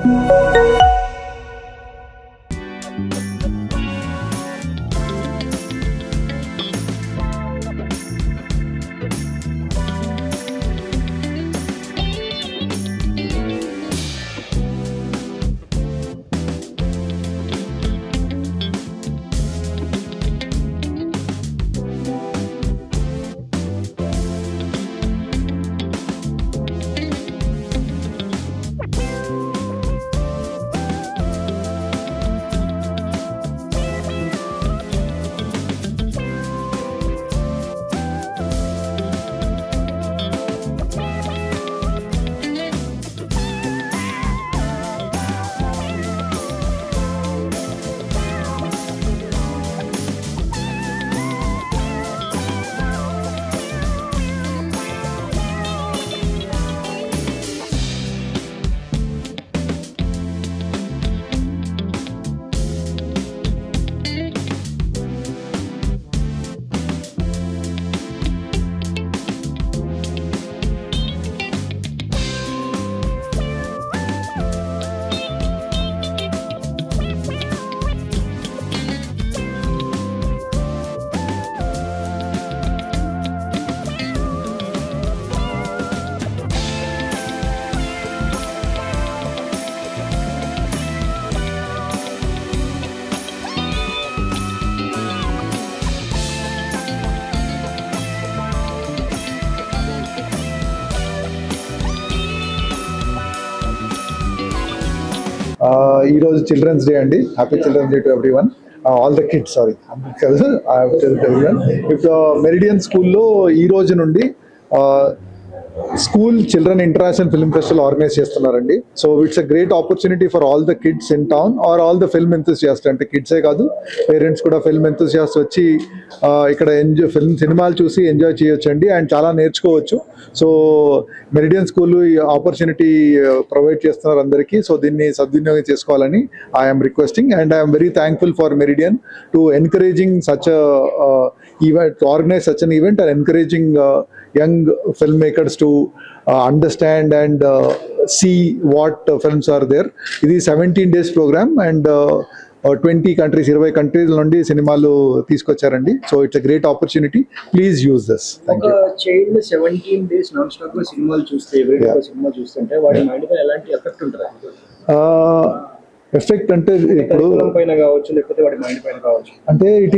ఈ రోజు children's day అండి. Happy children's day to everyone, all the kids. Sorry, ఇప్పుడు మెరిడియన్ స్కూల్లో ఈ రోజు నుండి school children international film festival organise చేస్తున్నారండి. So it's a great opportunity for all the kids in town or all the film enthusiast. అంటే కిడ్సే కాదు, parents కూడా ఫిల్మ్ ఎంతూసియాస్ట్ వచ్చి ఇక్కడ సినిమాలు చూసి ఎంజాయ్ చేయొచ్చండి అండ్ చాలా నేర్చుకోవచ్చు. సో మెరిడియన్ స్కూల్ ఈ ఆపర్చునిటీ ప్రొవైడ్ చేస్తున్నారు అందరికీ. సో దీన్ని సద్వినియోగం చేసుకోవాలని I'm requesting and I'm very thankful for meridian to encouraging such event, to organize such an event and encouraging young filmmakers to understand and see what films are there. It is 17 days program and 20 countries, 20 countries నుండి సినిమాలు తీసుకొచ్చారండి. So it's a great opportunity, please use this. ఒక child 17 days non stop గా సినిమాలు చూస్తే, everyday cinema చూస్తుంటే వాడి mind పై ఎలాంటి ఎఫెక్ట్ ఉంటుంది? ఎఫెక్ట్ అంటే ఇప్పుడు అంటే ఇట్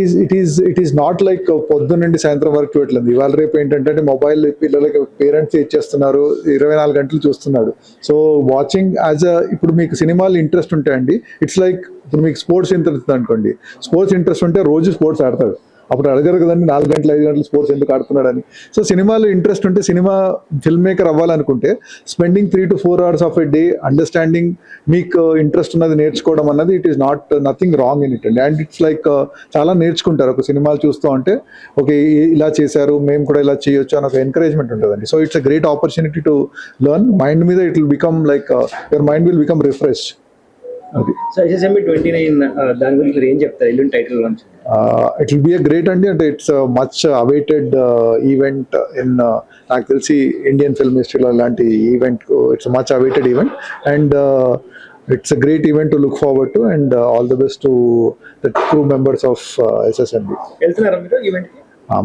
ఈస్ నాట్ లైక్ పొద్దున్న నుండి సాయంత్రం వరకు చూడట్లేదు. ఇవాళ రేపు ఏంటంటే మొబైల్ పిల్లలకి పేరెంట్స్ ఇచ్చేస్తున్నారు, 24 గంటలు చూస్తున్నాడు. సో వాచింగ్ యాజ్ ఇప్పుడు మీకు సినిమాలు ఇంట్రెస్ట్ ఉంటాయండి. ఇట్స్ లైక్ ఇప్పుడు మీకు స్పోర్ట్స్ ఇంట్రెస్ట్ అనుకోండి, స్పోర్ట్స్ ఇంట్రెస్ట్ ఉంటే రోజు స్పోర్ట్స్ ఆడతాడు. అప్పుడు అడగరు కదండి 4 గంటలు 5 గంటలు స్పోర్ట్స్ ఎందుకు ఆడుతున్నాడని. సో సినిమాలో ఇంట్రెస్ట్ ఉంటే, సినిమా ఫిల్మ్ మేకర్ అవ్వాలనుకుంటే spending 3 to 4 hours of a day understanding, మీకు ఇంట్రెస్ట్ ఉన్నది నేర్చుకోవడం అన్నది it is nothing wrong in it అండి. అండ్ ఇట్స్ లైక్ చాలా నేర్చుకుంటారు ఒక సినిమాలు చూస్తూ ఉంటే. ఓకే, ఇలా చేశారు, మేము కూడా ఇలా చేయొచ్చు అని ఒక ఎంకరేజ్మెంట్ ఉంటుందండి. So it's a great opportunity to learn. Mind మీద it will become like your mind will become refresh. So SSMB 29 దాని గురించి ఏం చెప్తారు? ఎల్లుండి title launch. It will be a great అండి. అంటే it's much awaited event in, నాకు తెలిసి ఇండియన్ ఫిల్మ్ హిస్టరీలో ఇలాంటి event it's much awaited event and it's a great event to look forward to and all the best to the crew members of SSMB. వెళ్తున్నారా మీరు event కి?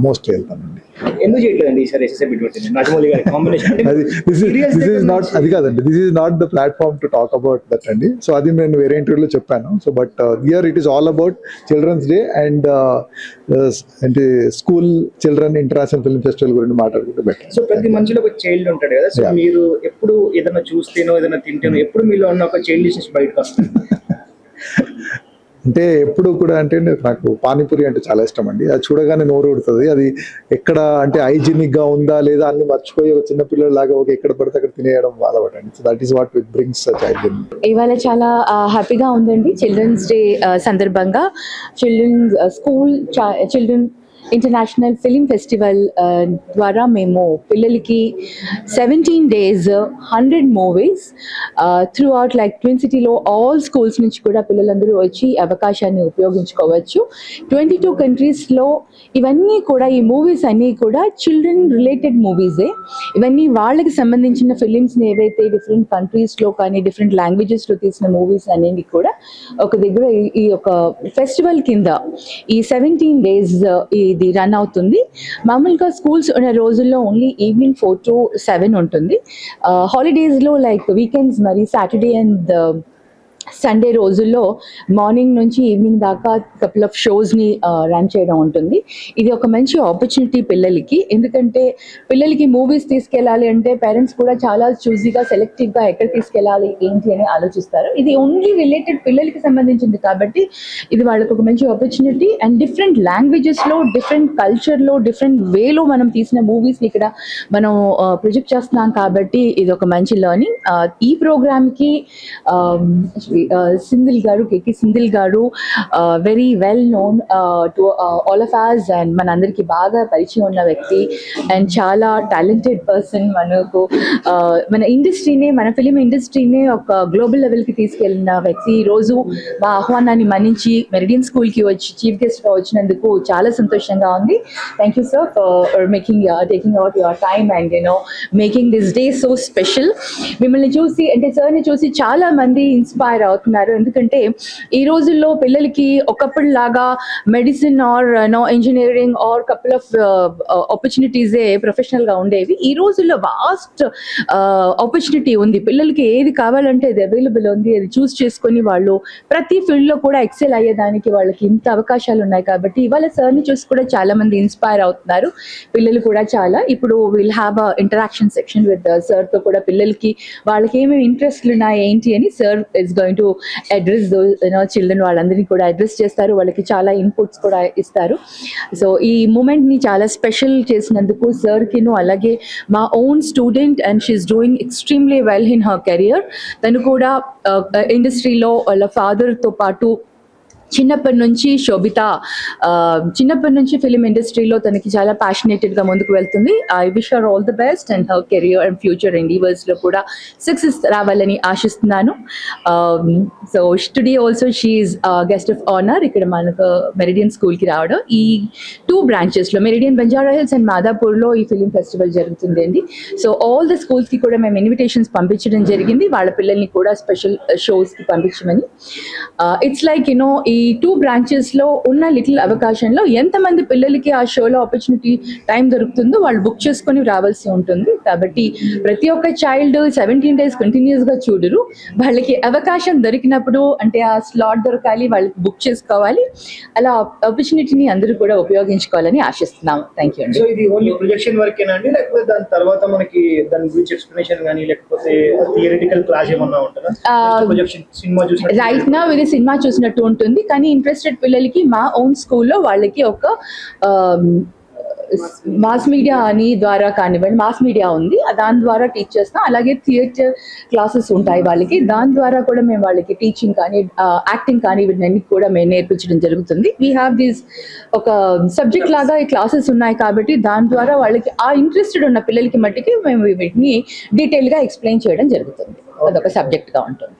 Mostly వెళ్తానండి. ఎందుకు చేయట్లేదండి ఈసారి SSMB 29? రాజమౌళి గారి కాంబినేషన్ అది కాదండి, this is not the platform to talk about that అండి. సో అది నేను వేరే ఇంటర్వ్యూలో చెప్పాను. So but here it is all about children's day and అంటే school children international film festival గురించి మాట్లాడుకుంటే బెటర్. సో ప్రతి మనిషిలో ఒక చైల్డ్ ఉంటాడు కదా. సో మీరు ఎప్పుడు ఏదైనా చూస్తేనో ఏదైనా తింటేనో ఎప్పుడు మీలో ఉన్న ఒక చైల్డ్ డిషెస్ బయటకు వస్తుంది? అంటే ఎప్పుడు కూడా అంటే నాకు పానీపూరి అంటే చాలా ఇష్టం అండి. అది చూడగానే నోరు ఉడుతుంది. అది ఎక్కడ అంటే హైజీనిక్ గా ఉందా లేదా అన్ని మర్చిపోయి ఒక చిన్న పిల్లలాగా ఒక ఎక్కడ పడితే అక్కడ తినేయడం అలవాటండి. So that is what it brings child. ఇవాళ చాలా హ్యాపీగా ఉందండి. చిల్డ్రన్స్ డే సందర్భంగా చిల్డ్రన్ ఇంటర్నేషనల్ ఫిలిం ఫెస్టివల్ ద్వారా మేము పిల్లలకి 17 days 100 movies throughout like twin సిటీలో ఆల్ స్కూల్స్ నుంచి కూడా పిల్లలందరూ వచ్చి అవకాశాన్ని ఉపయోగించుకోవచ్చు. 22 కంట్రీస్లో ఇవన్నీ కూడా ఈ మూవీస్ అన్నీ కూడా చిల్డ్రన్ రిలేటెడ్ మూవీసే. ఇవన్నీ వాళ్ళకి సంబంధించిన ఫిలిమ్స్ని ఏవైతే డిఫరెంట్ కంట్రీస్లో కానీ డిఫరెంట్ లాంగ్వేజెస్లో తీసిన మూవీస్ అనేవి కూడా ఒక దగ్గర ఈ ఒక ఫెస్టివల్ కింద ఈ 17 days ఇది రన్ అవుతుంది. మామూలుగా స్కూల్స్ ఉన్న రోజుల్లో ఓన్లీ ఈవినింగ్ 4 to 7 ఉంటుంది. హాలిడేస్లో లైక్ వీకెండ్స్ మరి సాటర్డే అండ్ సండే రోజుల్లో మార్నింగ్ నుంచి ఈవినింగ్ దాకా కపుల్ ఆఫ్ షోస్ని రన్ చేయడం ఉంటుంది. ఇది ఒక మంచి ఆపర్చునిటీ పిల్లలకి, ఎందుకంటే పిల్లలకి మూవీస్ తీసుకెళ్ళాలి అంటే పేరెంట్స్ కూడా చాలా చూజీగా సెలెక్టివ్గా ఎక్కడ తీసుకెళ్ళాలి ఏంటి అని ఆలోచిస్తారు. ఇది ఓన్లీ రిలేటెడ్ పిల్లలకి సంబంధించింది కాబట్టి ఇది వాళ్ళకి ఒక మంచి ఆపర్చునిటీ. అండ్ డిఫరెంట్ లాంగ్వేజెస్లో డిఫరెంట్ కల్చర్లో డిఫరెంట్ వేలో మనం తీసిన మూవీస్ని ఇక్కడ మనం ప్రొజెక్ట్ చేస్తున్నాం కాబట్టి ఇది ఒక మంచి లెర్నింగ్. ఈ ప్రోగ్రామ్కి సింధిల్ గారు, కేకి సింధిల్ గారు very well known to all of us and మనందరికీ బాగా పరిచయం ఉన్న వ్యక్తి అండ్ చాలా టాలెంటెడ్ పర్సన్. మనకు మన ఇండస్ట్రీనే, మన ఫిలిం ఇండస్ట్రీనే ఒక గ్లోబల్ లెవెల్కి తీసుకెళ్ళిన వ్యక్తి. ఈరోజు మా ఆహ్వానాన్ని మన్నించి మెరిడియన్ స్కూల్కి వచ్చి చీఫ్ గెస్ట్గా వచ్చినందుకు చాలా సంతోషంగా ఉంది. Thank you sir for taking out your time and making this day so special. మిమ్మల్ని చూసి అంటే సార్ని చూసి చాలా మంది ఇన్స్పైర్ అవుతున్నారు, ఎందుకంటే ఈ రోజుల్లో పిల్లలకి ఒకప్పుడు లాగా medicine or engineering or couple of ఆపర్చునిటీసే ప్రొఫెషనల్గా ఉండేవి. ఈ రోజుల్లో వాస్ట్ ఆపర్చునిటీ ఉంది. పిల్లలకి ఏది కావాలంటే అది అవైలబుల్ ఉంది. అది చూస్ చేసుకొని వాళ్ళు ప్రతి ఫీల్డ్లో కూడా ఎక్సెల్ అయ్యేదానికి వాళ్ళకి ఇంత అవకాశాలు ఉన్నాయి. కాబట్టి ఇవాళ సార్ని చూసి కూడా చాలా మంది ఇన్స్పైర్ అవుతున్నారు, పిల్లలు కూడా చాలా. ఇప్పుడు will have a interaction section with సార్తో కూడా పిల్లలకి వాళ్ళకి ఏమేమి ఇంట్రెస్ట్లు ఉన్నాయి ఏంటి అని sir is going to address children. వాళ్ళందరినీ కూడా అడ్రస్ చేస్తారు, వాళ్ళకి చాలా ఇన్పుట్స్ కూడా ఇస్తారు. సో ఈ మూమెంట్ని చాలా స్పెషల్ చేసినందుకు సార్కిను, అలాగే మా own student and she's doing extremely well in her career. తను కూడా ఇండస్ట్రీలో వాళ్ళ ఫాదర్తో పాటు చిన్నప్పటి నుంచి శోభిత చిన్నప్పటి నుంచి ఫిలిం ఇండస్ట్రీలో తనకి చాలా ప్యాషనేటెడ్గా ముందుకు వెళ్తుంది. I wish her all the best and her career and future ఎండీవర్స్లో కూడా సక్సెస్ రావాలని ఆశిస్తున్నాను. So today also she's guest of honour ఇక్కడ మనకు మెరిడియన్ స్కూల్కి రావడం. ఈ 2 branchesలో మెరిడియన్ బంజారా హిల్స్ అండ్ మాదాపూర్లో ఈ ఫిలిం ఫెస్టివల్ జరుగుతుంది అండి. సో ఆల్ ద స్కూల్స్కి కూడా మేము ఇన్విటేషన్స్ పంపించడం జరిగింది, వాళ్ళ పిల్లల్ని కూడా స్పెషల్ షోస్కి పంపించమని. ఇట్స్ లైక్ ఈ 2 branchesలో ఉన్న లిటిల్ అవకాశంలో ఎంతమంది పిల్లలకి ఆ షోలో ఆపర్చునిటీ టైం దొరుకుతుందో వాళ్ళు బుక్ చేసుకొని రావాల్సి ఉంటుంది. కాబట్టి ప్రతి ఒక్క చైల్డ్ 17 days కంటిన్యూస్గా చూడరు. వాళ్ళకి అవకాశం దొరికినప్పుడు అంటే ఆ స్లాట్ దొరకాలి, వాళ్ళకి బుక్ చేసుకోవాలి. అలా ఆపర్చునిటీని అందరూ కూడా ఉపయోగించుకోవాలని ఆశిస్తున్నాము. థ్యాంక్ యూ అండి. సో ఇది ఓన్లీ ప్రొజెక్షన్ వరకేనా అండి, లేకపోతే దాని తర్వాత మనకి దాని గురించి ఎక్స్ప్లెనేషన్ కానీ లేకపోతే థియరిటికల్ క్లాస్ ఏమన్నా ఉంటుందా? ప్రొజెక్షన్ సినిమా చూసినట్టు రైట్ నా ఇది సినిమా చూసినట్టు ఉంటుంది, కానీ ఇంట్రెస్టెడ్ పిల్లలకి మా ఓన్ స్కూల్లో వాళ్ళకి ఒక మాస్ మీడియా అని ద్వారా కానివ్వండి, మాస్ మీడియా ఉంది దాని ద్వారా టీచ్ చేస్తాం. అలాగే థియేటర్ క్లాసెస్ ఉంటాయి వాళ్ళకి, దాని ద్వారా కూడా మేము వాళ్ళకి టీచింగ్ కానీ యాక్టింగ్ కానీ వీటిని కూడా మేము నేర్పించడం జరుగుతుంది. వీ హ్యావ్ దీస్ ఒక సబ్జెక్ట్ లాగా ఈ క్లాసెస్ ఉన్నాయి కాబట్టి దాని ద్వారా వాళ్ళకి ఆ ఇంట్రెస్టెడ్ ఉన్న పిల్లలకి మట్టికి మేము వీటిని డీటెయిల్గా ఎక్స్ప్లెయిన్ చేయడం జరుగుతుంది. అదొక సబ్జెక్ట్గా ఉంటుంది.